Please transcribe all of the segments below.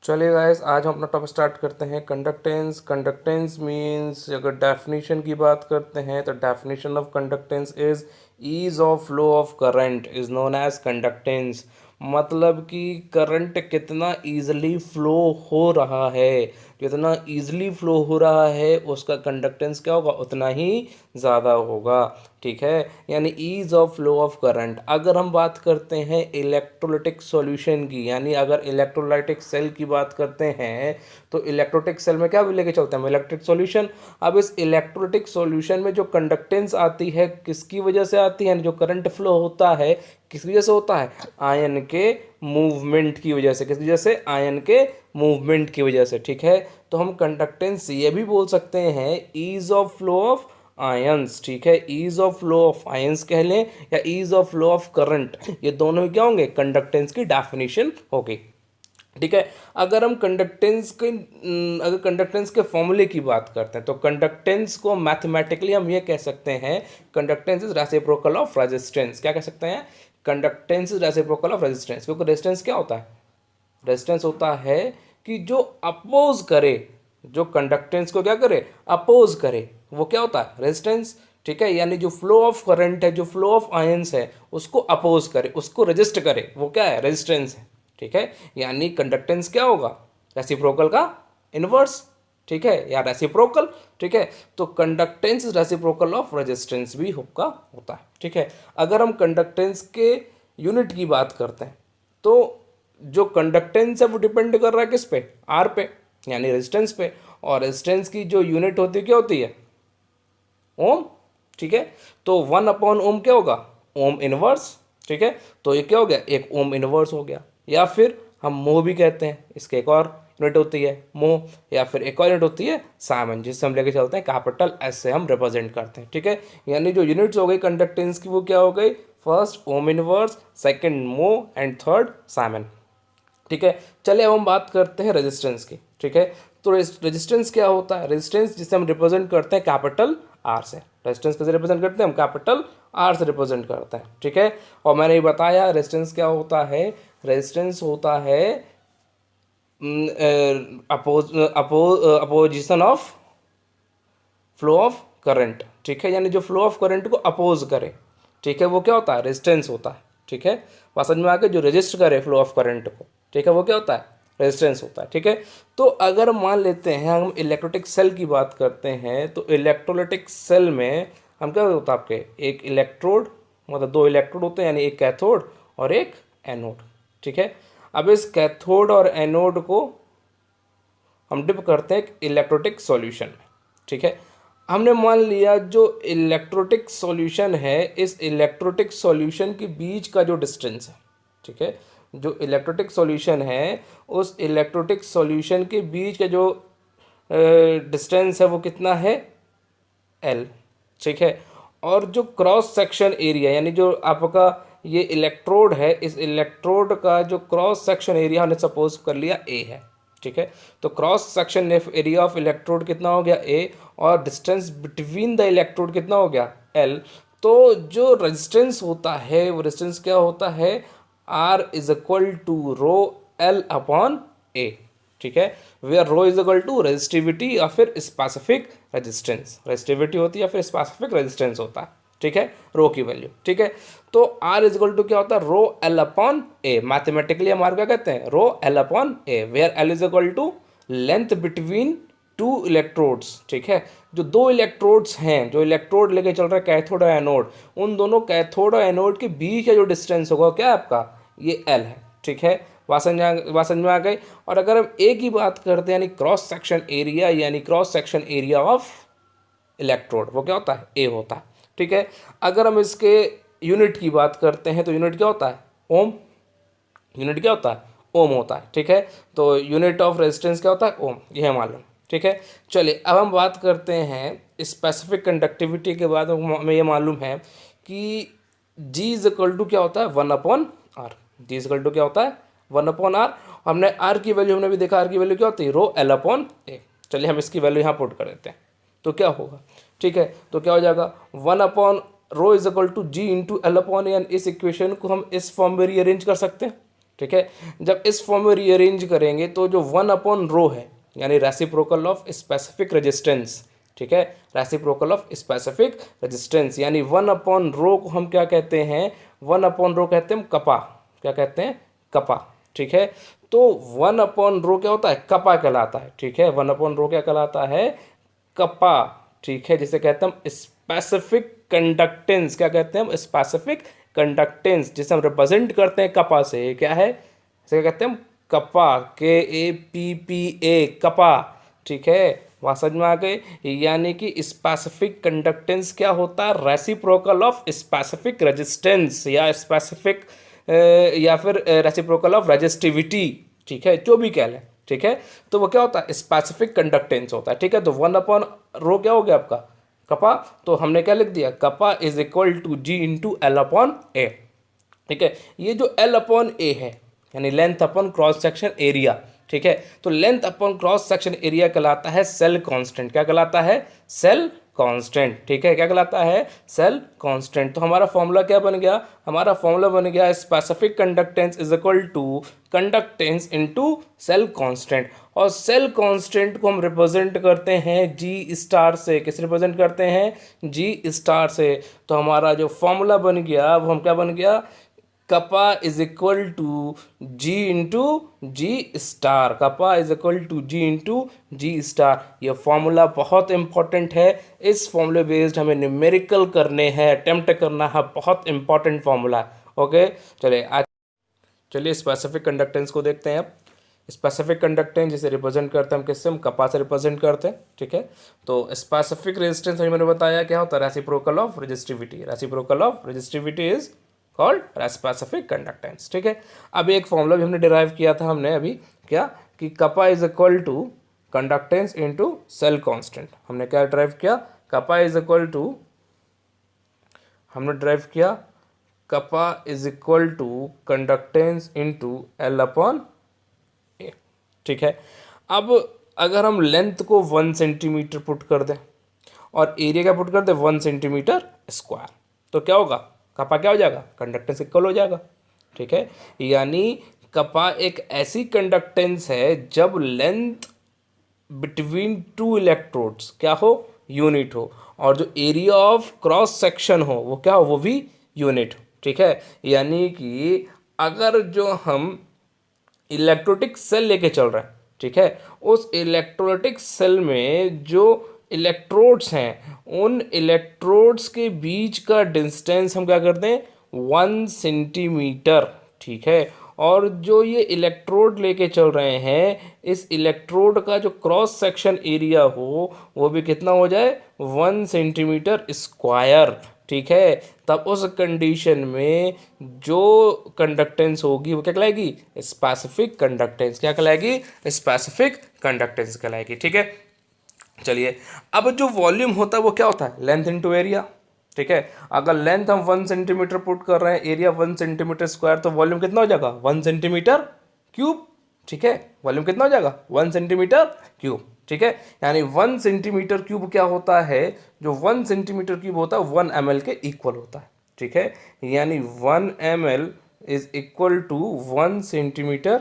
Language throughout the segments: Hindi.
चलिए गाइस, आज हम अपना टॉपिक स्टार्ट करते हैं। कंडक्टेंस। कंडक्टेंस मींस, अगर डेफिनेशन की बात करते हैं तो definition of conductance is ease of flow of current is known as conductance. मतलब कि करंट कितना ईजिली फ्लो हो रहा है, जितना ईजिली फ्लो हो रहा है उसका कंडक्टेंस क्या होगा, उतना ही ज़्यादा होगा। ठीक है, यानी ease of flow of current. अगर हम बात करते हैं इलेक्ट्रोलाइटिक सॉल्यूशन की, यानी अगर इलेक्ट्रोलाइटिक सेल की बात करते हैं तो इलेक्ट्रोलाइटिक सेल में क्या भी लेके चलते हैं, इलेक्ट्रिक सॉल्यूशन। अब इस इलेक्ट्रोलाइटिक सॉल्यूशन में जो कंडक्टेंस आती है किसकी वजह से आती है, यानी जो करंट फ्लो होता है किस वजह से होता है, आयन के मूवमेंट की वजह से। किस वजह से, आयन के मूवमेंट की वजह से। ठीक है, तो हम कंडक्टेंस ये भी बोल सकते हैं ease of flow of ions. ठीक है, ease of flow of ions कह लें या ease of flow of current, ये दोनों ही क्या होंगे, कंडक्टेंस की डेफिनेशन होगी। ठीक है, अगर हम कंडक्टेंस के फॉर्मूले की बात करते हैं तो कंडक्टेंस को मैथमेटिकली हम ये कह सकते हैं, conductance is reciprocal of resistance. क्या कह सकते हैं, conductance is reciprocal of resistance. क्योंकि रेजिस्टेंस क्या होता है, रेजिस्टेंस होता है कि जो अपोज करे, जो कंडक्टेंस को क्या करे, अपोज करे, वो क्या होता है, रेजिस्टेंस। ठीक है, यानी जो फ्लो ऑफ करंट है, जो फ्लो ऑफ आयंस है, उसको अपोज करे, उसको रेजिस्ट करे, वो क्या है, रेजिस्टेंस है। ठीक है, यानी कंडक्टेंस क्या होगा, रेसिप्रोकल का इनवर्स। ठीक है, या रेसिप्रोकल। ठीक है, तो कंडक्टेंस रेसिप्रोकल ऑफ रेजिस्टेंस भी होता है। ठीक है, अगर हम कंडक्टेंस के यूनिट की बात करते हैं तो जो कंडक्टेंस है वो डिपेंड कर रहा है किस पे, आर पे, यानी रेजिस्टेंस पे। और रेजिस्टेंस की जो यूनिट होती है क्या होती है, ओम। ठीक है, तो 1/ओम क्या होगा, ओम इनवर्स। ठीक है, तो ये क्या हो गया, एक ओम इनवर्स हो गया। या फिर हम मोह भी कहते हैं, इसके एक और यूनिट होती है मोह, या फिर एक और यूनिट होती है साइमन, जिससे हम लेके चलते हैं कैपिटल एस से हम रिप्रेजेंट करते हैं। ठीक है, यानी जो यूनिट्स हो गई कंडक्टेंस की वो क्या हो गई, फर्स्ट ओम इनवर्स, सेकंड मोह एंड थर्ड साइमन। ठीक है, चलिए अब हम बात करते हैं रेजिस्टेंस की। ठीक है, तो रेजिस्टेंस क्या होता है, रेजिस्टेंस जिसे हम रिप्रेजेंट करते हैं कैपिटल आर से। रेजिस्टेंस कैसे रिप्रेजेंट करते हैं, हम कैपिटल आर से रिप्रेजेंट करते हैं। ठीक है, और मैंने ये बताया रेजिस्टेंस क्या होता है, रेजिस्टेंस होता है opposition of flow of current. ठीक है, यानी जो फ्लो ऑफ करंट को अपोज करे। ठीक है, वो क्या होता है, रेजिस्टेंस होता है। ठीक है, बात समझ में आ गई, जो रेजिस्ट करे फ्लो ऑफ करंट को। ठीक है, वो क्या होता है, रेजिस्टेंस होता है। ठीक है, तो अगर मान लेते हैं हम इलेक्ट्रोलाइटिक सेल की बात करते हैं तो इलेक्ट्रोलाइटिक सेल में हम क्या होता है, आपके एक इलेक्ट्रोड, मतलब दो इलेक्ट्रोड होते हैं, यानी एक कैथोड और एक एनोड। ठीक है, अब इस कैथोड और एनोड को हम डिप करते हैं एक इलेक्ट्रोलाइटिक सॉल्यूशन में। ठीक है, हमने मान लिया जो इलेक्ट्रोलाइटिक सॉल्यूशन है, इस इलेक्ट्रोलाइटिक सॉल्यूशन के बीच का जो डिस्टेंस है, ठीक है, जो इलेक्ट्रोलाइटिक सॉल्यूशन है उस इलेक्ट्रोलाइटिक सॉल्यूशन के बीच का जो डिस्टेंस है वो कितना है, एल। ठीक है, और जो क्रॉस सेक्शन एरिया, यानी जो आपका ये इलेक्ट्रोड है, इस इलेक्ट्रोड का जो क्रॉस सेक्शन एरिया हमने सपोज कर लिया ए है। ठीक है, तो cross section area of electrode कितना हो गया, ए, और डिस्टेंस बिटवीन द इलेक्ट्रोड कितना हो गया, एल। तो जो रेजिस्टेंस होता है वो रेजिस्टेंस क्या होता है, R is equal to rho L upon A. ठीक है, where rho is equal to resistivity या फिर स्पेसिफिक रेजिस्टेंस, रेजिस्टिविटी होती है या फिर स्पेसिफिक रेजिस्टेंस होता है। ठीक है, रो की वैल्यू। ठीक है, तो आर इज इक्वल टू क्या होता है, rho L upon A. Mathematically हम आर क्या कहते हैं, rho L upon A, where L is equal to length between two electrodes. ठीक है, जो दो इलेक्ट्रोड्स हैं, जो इलेक्ट्रोड लेके चल रहा है कैथोड और एनोड, उन दोनों कैथोड और एनोड के बीच का जो डिस्टेंस होगा क्या आपका, ये एल है। ठीक है, बात समझ में आ गई। और अगर हम ए की बात करते हैं, यानी क्रॉस सेक्शन एरिया, यानी cross section area of electrode, वो क्या होता है, ए होता है। ठीक है, अगर हम इसके यूनिट की बात करते हैं तो यूनिट क्या होता है, ओम। यूनिट क्या होता है, ओम होता है। ठीक है, तो यूनिट ऑफ रेजिस्टेंस क्या होता है, ओम, ये है मालूम। ठीक है, चलिए अब हम बात करते हैं स्पेसिफिक कंडक्टिविटी के बाद हमें ये मालूम है कि जी इज इक्वल टू क्या होता है, 1/आर। जी इज इक्वल टू क्या होता है, 1/आर। हमने आर की वैल्यू हमने भी देखा, आर की वैल्यू क्या होती है, रो एल अपॉन ए। चलिए हम इसकी वैल्यू यहाँ पुट कर देते हैं तो क्या होगा। ठीक है, तो क्या हो जाएगा, 1/रो is equal to G into L upon A. इस इक्वेशन को हम इस फॉर्म में रीअरेंज कर सकते हैं। ठीक है। जब इस फॉर्म में रीअरेंज करेंगे तो जो 1/रो है यानी रेसिप्रोकल ऑफ स्पेसिफिक रेजिस्टेंस, ठीक है, रेसिप्रोकल ऑफ स्पेसिफिक रेजिस्टेंस यानी 1/रो को हम क्या कहते हैं, 1/रो कहते हैं कपा, क्या कहते हैं, कपा, ठीक है। तो 1/रो क्या होता है, कपा कहलाता है, ठीक है। 1/रो क्या कहलाता है, कपा, ठीक है, जिसे कहते हैं हम स्पेसिफिक कंडक्टेंस, क्या कहते हैं हम, स्पेसिफिक कंडक्टेंस, जिसे हम रिप्रेजेंट करते हैं कपा से, क्या है, इसे कहते हैं हम कपा, KAPPA, कपा, ठीक है। वहाँ समझ में आ गए। यानी कि स्पेसिफिक कंडक्टेंस क्या होता है, रेसिप्रोकल ऑफ स्पेसिफिक रेजिस्टेंस या स्पेसिफिक या फिर रेसिप्रोकल ऑफ रेजिस्टिविटी, ठीक है, जो भी कह लें, ठीक है। तो वो क्या होता है, स्पेसिफिक कंडक्टेंस होता है, ठीक है। तो 1/रो क्या हो गया आपका, कपा। तो हमने क्या लिख दिया, कपा इज इक्वल टू G/L/A, ठीक है। ये जो L/A है यानी length upon cross section area, ठीक है। तो length upon cross section area कहलाता है सेल कांस्टेंट, क्या कहलाता है, सेल कांस्टेंट, ठीक है, क्या कहलाता है, सेल कांस्टेंट। तो हमारा फॉर्मूला क्या बन गया, हमारा फॉर्मूला बन गया specific conductance is equal to conductance into cell constant. और सेल कांस्टेंट को हम रिप्रेजेंट करते हैं G* से, किस रिप्रेजेंट करते हैं, G* से। तो हमारा जो फॉर्मूला बन गया वो हम क्या बन गया, kappa is equal to G/G*, kappa is equal to G/G*। ये फॉर्मूला बहुत इंपॉर्टेंट है, इस फॉर्मूले बेस्ड हमें न्यूमेरिकल करने हैं, अटेम्प्ट करना है, बहुत इंपॉर्टेंट फॉर्मूला। ओके, चलिए आज चलिए स्पेसिफिक कंडक्टेंस को देखते हैं। अब स्पेसिफिक कंडक्टेंस जिसे रिप्रेजेंट करते हैं हम किससे, हम कपा से रिप्रेजेंट करते हैं, ठीक है। तो स्पेसिफिक रेजिस्टेंस मैंने बताया क्या होता है, reciprocal of resistivity, reciprocal of resistivity is called specific conductance, ठीक है। अब एक फॉर्मूला भी हमने डिराइव किया था हमने अभी, क्या कि kappa is equal to conductance into cell constant. हमने क्या ड्राइव किया, कपा इज इक्वल टू, हमने ड्राइव किया kappa is equal to conductance into L/A, ठीक है। अब अगर हम लेंथ को 1 सेंटीमीटर पुट कर दें और एरिया क्या पुट कर दें, 1 सेंटीमीटर स्क्वायर, तो क्या होगा, कपा क्या हो जाएगा, कंडक्टेंस इक्वल हो जाएगा, ठीक है। यानी कपा एक ऐसी कंडक्टेंस है जब लेंथ बिटवीन टू इलेक्ट्रोड्स क्या हो, यूनिट हो, और जो एरिया ऑफ क्रॉस सेक्शन हो वो क्या हो, वो भी यूनिट हो, ठीक है। यानी कि अगर जो हम इलेक्ट्रोलिटिक सेल लेके चल रहे हैं, ठीक है, उस इलेक्ट्रोलिटिक सेल में जो इलेक्ट्रोड्स हैं उन इलेक्ट्रोड्स के बीच का डिस्टेंस हम क्या करते हैं, 1 सेंटीमीटर, ठीक है। और जो ये इलेक्ट्रोड लेके चल रहे हैं इस इलेक्ट्रोड का जो क्रॉस सेक्शन एरिया हो वो भी कितना हो जाए, 1 सेंटीमीटर स्क्वायर, ठीक है। तब उस कंडीशन में जो कंडक्टेंस होगी वो क्या कहलाएगी, स्पेसिफिक कंडक्टेंस, क्या कहलाएगी, स्पेसिफिक कंडक्टेंस कहलाएगी, ठीक है। चलिए अब जो वॉल्यूम होता है वो क्या होता है, लेंथ इनटू एरिया, ठीक है। अगर लेंथ हम 1 सेंटीमीटर पुट कर रहे हैं, एरिया 1 सेंटीमीटर स्क्वायर, तो वॉल्यूम कितना हो जाएगा, 1 सेंटीमीटर क्यूब, ठीक है। वॉल्यूम कितना हो जाएगा, 1 सेंटीमीटर क्यूब, ठीक है। यानी 1 सेंटीमीटर क्यूब क्या होता है, जो 1 सेंटीमीटर क्यूब होता है 1 ml के इक्वल होता है, ठीक है। यानी 1 ml is equal to 1 centimetre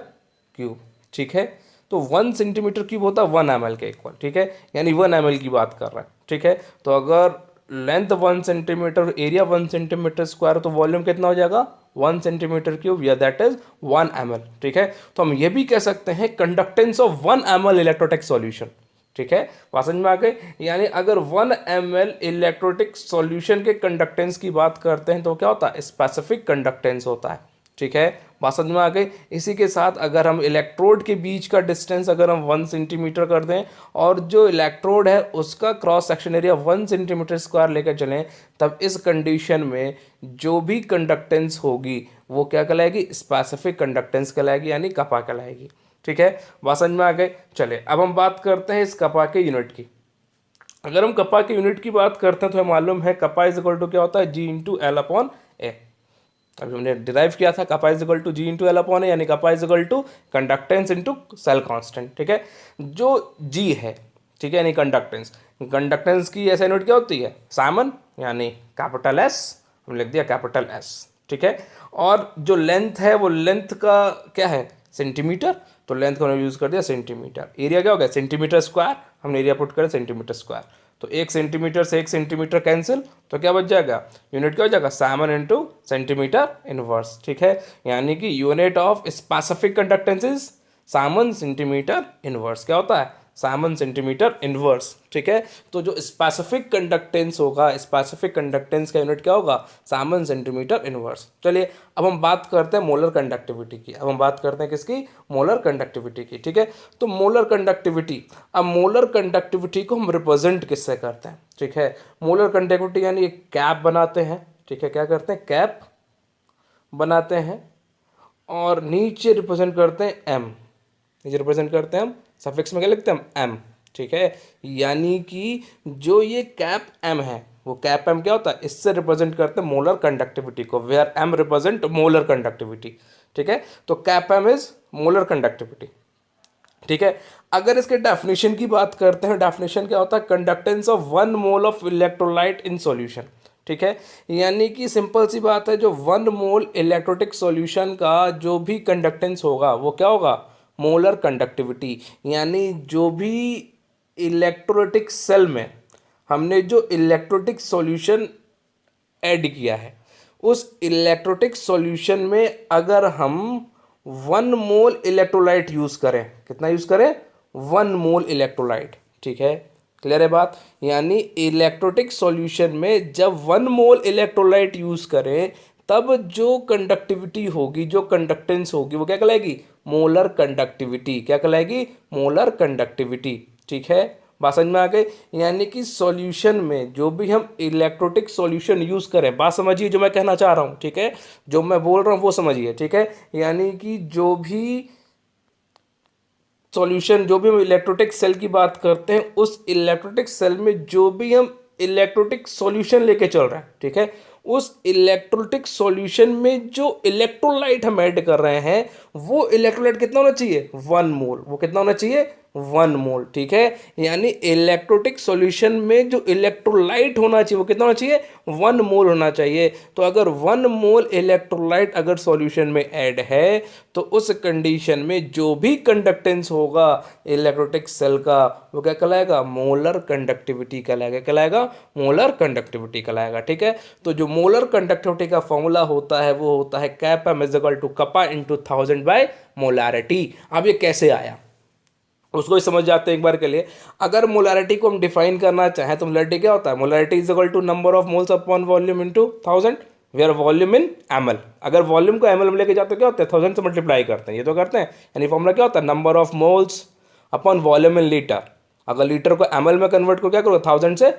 cube, ठीक है। तो 1 सेंटीमीटर क्यूब होता है 1 ml के इक्वल, ठीक है। यानी 1 ml की बात कर रहे हैं, ठीक है। तो अगर length 1 centimetre, area 1 centimetre square, तो वॉल्यूम कितना हो जाएगा, 1 सेंटीमीटर क्यूब, या दैट इज 1 ml, ठीक है। तो हम ये भी कह सकते हैं conductance of 1 ml electrolytic solution, ठीक है। बात समझ में आ गई। यानी अगर 1 ml इलेक्ट्रोलिटिक सॉल्यूशन के कंडक्टेंस की बात करते हैं तो क्या होता है, स्पेसिफिक कंडक्टेंस होता है, ठीक है। बात समझ में आ गई। इसी के साथ अगर हम इलेक्ट्रोड के बीच का डिस्टेंस अगर हम 1 सेंटीमीटर कर दें और जो इलेक्ट्रोड है उसका cross section area 1 centimetre square लेकर चलें, तब इस कंडीशन में जो भी कंडक्टेंस होगी वो क्या कहलाएगी, स्पेसिफिक कंडक्टेंस कहलाएगी, यानी कपा कहलाएगी, ठीक है। बात समझ में आ गई। चले अब हम बात करते हैं इस कपा के यूनिट की। अगर हम कपा के यूनिट की बात करते हैं तो हमें मालूम है कपा इज इक्वल टू क्या होता है, G/L/A। अभी हमने डिराइव किया था कपा इज इक्वल टू G/L/A, यानी kappa is equal to conductance into cell constant, ठीक है। जो G है, ठीक है, यानी कंडक्टेंस, कंडक्टेंस की ऐसा यूनिट क्या होती है, साइमन, यानी कैपिटल S, हमने लिख दिया कैपिटल S, ठीक है। और जो लेंथ है वो लेंथ का क्या है, सेंटीमीटर, तो लेंथ को हमने यूज़ कर दिया सेंटीमीटर। एरिया क्या हो गया, सेंटीमीटर स्क्वायर, हमने एरिया पुट करा सेंटीमीटर स्क्वायर। तो 1 सेंटीमीटर से 1 सेंटीमीटर कैंसिल, तो क्या बच जाएगा, यूनिट क्या हो जाएगा, साइमन इंटू सेंटीमीटर इनवर्स। ठीक है, यानी कि unit of specific conductance is Simon centimetre inverse. क्या होता है, साइमन सेंटीमीटर इनवर्स। ठीक है, तो जो स्पेसिफिक कंडक्टेंस होगा, स्पेसिफिक कंडक्टेंस का यूनिट क्या होगा, साइमन सेंटीमीटर इनवर्स। चलिए अब हम बात करते हैं मोलर कंडक्टिविटी की। अब हम बात करते हैं किसकी, मोलर कंडक्टिविटी की। ठीक है, तो मोलर कंडक्टिविटी, अब मोलर कंडक्टिविटी को हम रिप्रेजेंट किससे करते हैं। ठीक है, मोलर कंडक्टिविटी यानी एक कैप बनाते हैं। ठीक है, क्या करते हैं, कैप बनाते हैं, और नीचे रिप्रेजेंट करते हैं एम, नीचे रिप्रेजेंट करते हैं हम, सफिक्स में क्या लिखते हैं, हम एम। ठीक है, यानी कि जो ये कैप एम है, वो कैप एम क्या होता है, इससे रिप्रेजेंट करते हैं मोलर कंडक्टिविटी को, where M represent molar conductivity. ठीक है, तो cap M is molar conductivity. ठीक है, अगर इसके डेफिनेशन की बात करते हैं, डेफिनेशन क्या होता है, conductance of 1 mole of electrolyte in solution. ठीक है, यानी कि सिंपल सी बात है, जो 1 मोल इलेक्ट्रोटिक सॉल्यूशन का जो भी कंडक्टेंस होगा वो क्या होगा, मोलर कंडक्टिविटी। यानी जो भी इलेक्ट्रोलिटिक सेल में हमने जो इलेक्ट्रोटिक सॉल्यूशन ऐड किया है, उस इलेक्ट्रोटिक सॉल्यूशन में अगर हम 1 मोल इलेक्ट्रोलाइट यूज़ करें, कितना यूज़ करें, 1 मोल इलेक्ट्रोलाइट। ठीक है, क्लियर है बात, यानी इलेक्ट्रोटिक सॉल्यूशन में जब 1 मोल इलेक्ट्रोलाइट यूज़ करें, तब जो कंडक्टिविटी होगी, जो कंडक्टेंस होगी, वो क्या कहलाएगी, मोलर कंडक्टिविटी। क्या कहलाएगी, मोलर कंडक्टिविटी। ठीक है, बात समझ में आ गई, यानी कि सॉल्यूशन में जो भी हम इलेक्ट्रोटिक सॉल्यूशन यूज़ करें, बात समझिए जो मैं कहना चाह रहा हूँ। ठीक है, जो मैं बोल रहा हूँ वो समझिए। ठीक है, यानी कि जो भी सॉल्यूशन, जो भी हम इलेक्ट्रोटिक सेल की बात करते हैं, उस इलेक्ट्रोटिक सेल में जो भी हम इलेक्ट्रोटिक सॉल्यूशन लेके चल रहे हैं, ठीक है, उस इलेक्ट्रोलिटिक सॉल्यूशन में जो इलेक्ट्रोलाइट हम ऐड कर रहे हैं, वो इलेक्ट्रोलाइट कितना होना चाहिए, 1 मोल। वो कितना होना चाहिए, 1 मोल। ठीक है, यानी इलेक्ट्रोटिक सॉल्यूशन में जो इलेक्ट्रोलाइट होना चाहिए वो कितना होना चाहिए, 1 मोल होना चाहिए। तो अगर 1 मोल इलेक्ट्रोलाइट अगर सॉल्यूशन में ऐड है, तो उस कंडीशन में जो भी कंडक्टेंस होगा इलेक्ट्रोटिक सेल का, वो क्या कहलाएगा, मोलर कंडक्टिविटी कहलाएगा। कहलाएगा मोलर कंडक्टिविटी कहलाएगा। ठीक है, तो जो मोलर कंडक्टिविटी का फॉर्मूला होता है वो होता है cap M is equal to kappa into 1000 by molarity. अब ये कैसे आया उसको ही समझ जाते हैं एक बार के लिए। अगर मोलारिटी को हम डिफाइन करना चाहें तो मोलारिटी क्या होता है, molarity is equal to number of moles upon volume into 1000, where volume in ML. अगर वॉल्यूम को एमएल में लेके जाते हैं क्या होता है, 1000 से मल्टीप्लाई करते हैं, ये तो करते हैं। यानी फॉर्मूला क्या होता है, number of moles upon volume in litre. अगर लीटर को एमएल में कन्वर्ट करो क्या करोगे, 1000 से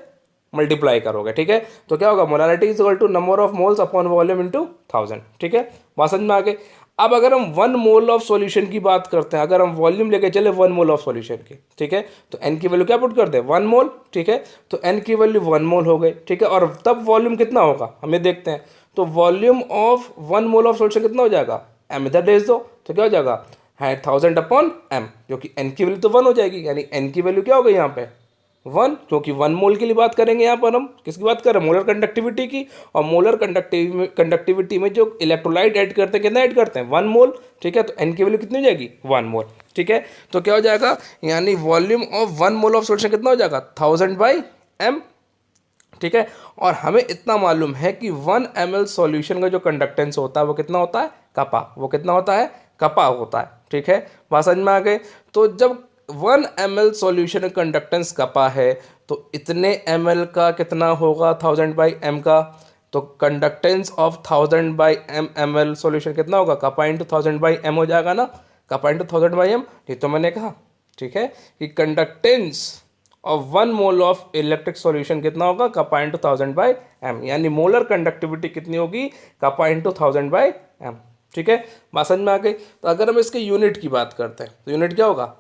मल्टीप्लाई करोगे। ठीक है, तो क्या होगा, molarity is equal to number of moles upon volume into 1000। ठीक है, बात समझ में आ गई। अब अगर हम 1 मोल ऑफ सॉल्यूशन की बात करते हैं, अगर हम वॉल्यूम लेके चले 1 मोल ऑफ सॉल्यूशन की, ठीक है, तो एन की वैल्यू क्या पुट करते हैं, 1 मोल। ठीक है, तो एन की वैल्यू 1 मोल हो गई। ठीक है, और तब वॉल्यूम कितना होगा हमें देखते हैं, तो volume of 1 mole of solution कितना हो जाएगा, एम इधर भेज दो, तो क्या हो जाएगा, है 1000 अपॉन एम, जो कि एन की वैल्यू तो 1 हो जाएगी। यानी एन की वैल्यू क्या हो गई यहाँ पे, 1, क्योंकि 1 मोल के लिए बात करेंगे यहाँ पर हम किसकी बात कर रहे हैं, मोलर कंडक्टिविटी की। और मोलर कंडक्टिविटी में जो इलेक्ट्रोलाइट ऐड करते हैं, कितना ऐड करते हैं, 1 मोल। ठीक है, तो एन की वैल्यू कितनी हो जाएगी, 1 मोल। ठीक है, तो क्या हो जाएगा, यानी volume of 1 mole of solution कितना हो जाएगा, 1000 बाई एम। ठीक है, और हमें इतना मालूम है कि 1 ml सॉल्यूशन का जो कंडक्टेंस होता है वो कितना होता है, कपा। वो कितना होता है, कपा होता है। ठीक है, बात समझ में आ गई। तो जब 1 ml सॉल्यूशन कंडक्टेंस कपा है, तो इतने ml का कितना होगा, 1000 बाई एम का। तो conductance of 1000 by M ml solution कितना होगा, कपा इंटू 1000 बाई एम हो जाएगा ना, कपा इंटू 1000 बाई एम। ये तो मैंने कहा, ठीक है, कि conductance of 1 mole of electric solution कितना होगा, कपा इंटू 1000 बाई एम। यानी मोलर कंडक्टिविटी कितनी होगी, कपा इंटू 1000 बाई एम। ठीक है, बात समझ में आ गई। तो अगर हम इसके यूनिट की बात करते हैं तो यूनिट क्या होगा,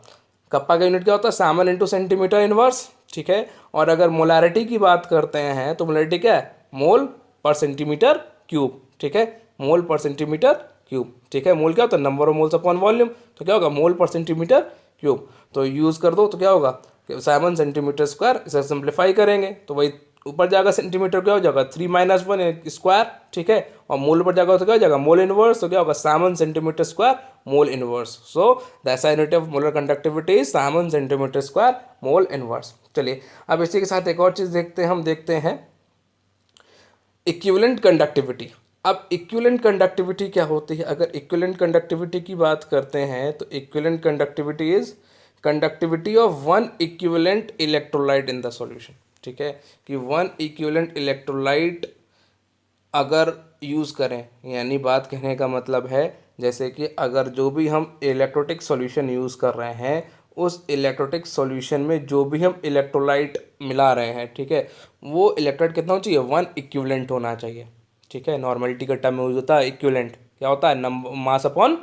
कप्पा का यूनिट क्या होता है, सामन इंटू सेंटीमीटर इनवर्स। ठीक है, और अगर मोलारिटी की बात करते हैं तो मोलारिटी क्या है, मोल पर सेंटीमीटर क्यूब। ठीक है, मोल पर सेंटीमीटर क्यूब। ठीक है, मोल क्या होता है, number of moles upon volume, तो क्या होगा, मोल पर सेंटीमीटर क्यूब। तो यूज़ कर दो तो क्या होगा, 7 सेंटीमीटर स्क्वायर। इसे सिंप्लीफाई करेंगे तो वही ऊपर जाएगा सेंटीमीटर क्या हो जाएगा 3 - 1 स्क्वायर, ठीक है, और मोल पर जाएगा तो क्या हो जाएगा मोल इनवर्स, तो क्या होगा 7 centimetre square mole inverse. So the SI unit of molar conductivity is 7 centimetre square mole inverse. चलिए अब इसी के साथ एक और चीज़ देखते हैं इक्विवेलेंट कंडक्टिविटी। अब इक्विवेलेंट कंडक्टिविटी क्या होती है? अगर इक्विवेलेंट कंडक्टिविटी की बात करते हैं तो equivalent conductivity is conductivity of one equivalent electrolyte in the solution, ठीक है, कि वन इक्विवेलेंट इलेक्ट्रोलाइट अगर यूज़ करें, यानी बात कहने का मतलब है जैसे कि अगर जो भी हम इलेक्ट्रोटिक सॉल्यूशन यूज़ कर रहे हैं उस इलेक्ट्रोटिक सॉल्यूशन में जो भी हम इलेक्ट्रोलाइट मिला रहे हैं, ठीक है, वो इलेक्ट्रोलाइट कितना होना चाहिए? वन इक्विवेलेंट होना चाहिए, ठीक है। नॉर्मलिटी का टर्म यूज होता है इक्विवेलेंट, क्या होता है? Number mass upon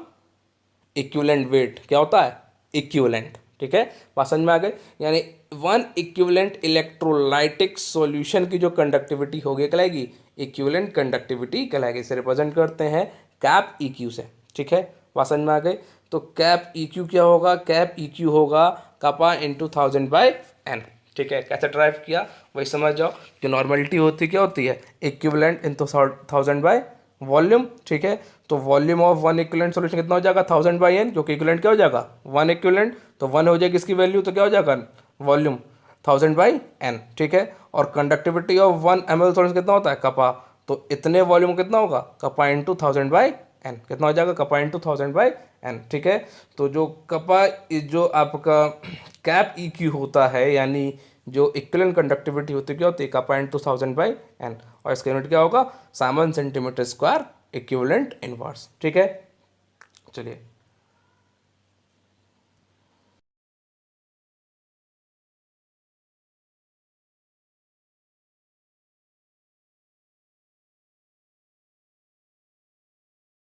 equivalent weight, क्या होता है? इक्विवेलेंट, ठीक है, बात समझ में आ गई। यानी वन इक्विवेलेंट इलेक्ट्रोलाइटिक सॉल्यूशन की जो कंडक्टिविटी होगी कहलाएगी इक्विवेलेंट कंडक्टिविटी कहलाएगी। इसे रिप्रेजेंट करते हैं कैप EQ से, ठीक है, बात समझ में आ गई। तो कैप EQ क्या होगा? कैप EQ होगा कपा इंटू 1000/n, ठीक है। कैसे ड्राइव किया वही समझ जाओ कि नॉर्मलिटी होती क्या होती है? इक्विवेलेंट इंटू 1000/वॉल्यूम, ठीक है। तो volume of one equivalent solution कितना हो जाएगा? 1000/n, क्योंकि इक्विवेलेंट क्या हो जाएगा? वन इक्विवेलेंट, तो वन हो जाएगी इसकी वैल्यू, तो क्या हो जाएगा? वॉल्यूम 1000/n, ठीक है। और कंडक्टिविटी ऑफ 1 ml सॉल्यूशन कितना होता है? कपा, तो इतने वॉल्यूम कितना होगा? कपा इंटू 1000/n, कितना हो जाएगा? कपा इंटू 1000/n, ठीक है। तो जो कपा जो आपका कैप EQ होता है, यानी जो इक्विवेलेंट कंडक्टिविटी होती है क्या होती है? कपा इंटू 1000/n, और इसका यूनिट क्या होगा? 7 सेंटीमीटर स्क्वायर इक्विवेलेंट इनवर्स, ठीक है। चलिए